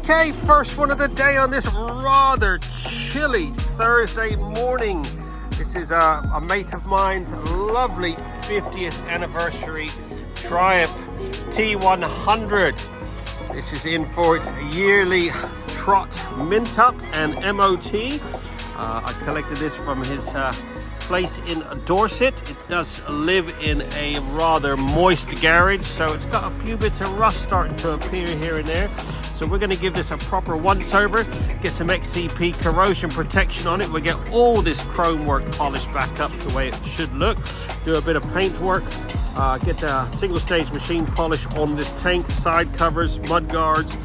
Okay, first one of the day on this rather chilly Thursday morning. This is a mate of mine's lovely 50th anniversary Triumph T100. This is in for its yearly trot mint up and MOT. I collected this from his place in Dorset. It does live in a rather moist garage, so it's got a few bits of rust starting to appear here and there. So we're going to give this a proper once over, get some XCP corrosion protection on it. We'll get all this chrome work polished back up the way it should look. Do a bit of paint work, get the single stage machine polish on this tank, side covers, mud guards,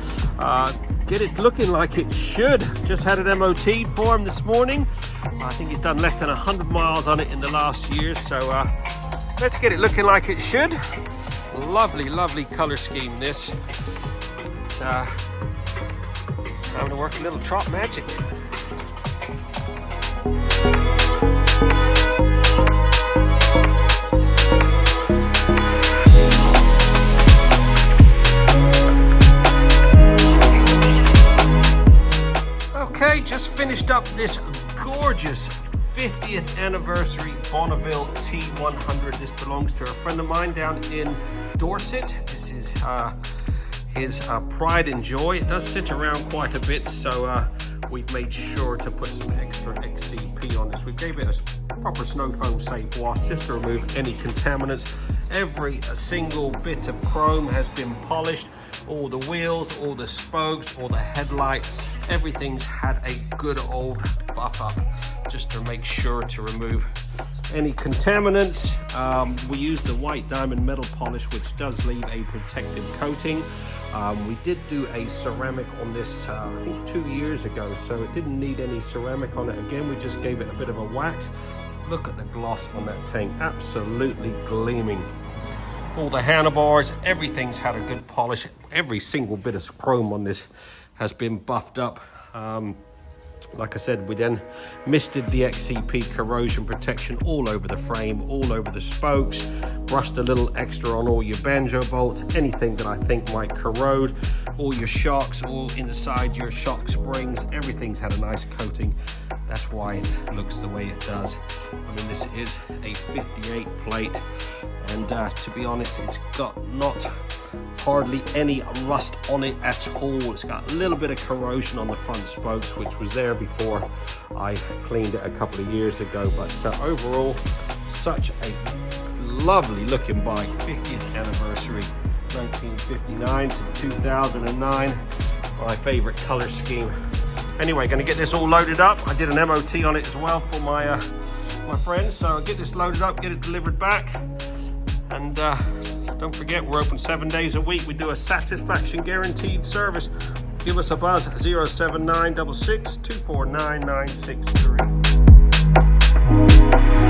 get it looking like it should. Just had an MOT for him this morning. I think he's done less than 100 miles on it in the last year, so let's get it looking like it should. Lovely, lovely color scheme this. It's time to work a little trot magic. Okay, just finished up this gorgeous 50th anniversary Bonneville T100. This belongs to a friend of mine down in Dorset. This is his pride and joy. It does sit around quite a bit, so we've made sure to put some extra XCP on this. We gave it a proper Snowfoam safe wash just to remove any contaminants. Every single bit of chrome has been polished. All the wheels, all the spokes, all the headlight, everything's had a good old buff up just to make sure to remove any contaminants. We use the white diamond metal polish, which does leave a protective coating. We did do a ceramic on this I think 2 years ago, so it didn't need any ceramic on it again. We just gave it a bit of a wax. Look at the gloss on that tank, absolutely gleaming. All the handlebars, everything's had a good polish. Every single bit of chrome on this has been buffed up. Like I said, we then misted the XCP corrosion protection all over the frame, all over the spokes, brushed a little extra on all your banjo bolts, anything that I think might corrode, all your shocks, all inside your shock springs, everything's had a nice coating. That's why it looks the way it does. I mean, this is a 58 plate, and to be honest, it's got not hardly any rust on it at all. It's got a little bit of corrosion on the front spokes, which was there before I cleaned it a couple of years ago, but overall, such a lovely looking bike. 50th anniversary, 1959 to 2009, my favorite color scheme. Anyway, gonna get this all loaded up. I did an MOT on it as well for my my friends, so I'll get this loaded up, get it delivered back, and don't forget, we're open 7 days a week. We do a satisfaction guaranteed service. Give us a buzz, 07966 249 963.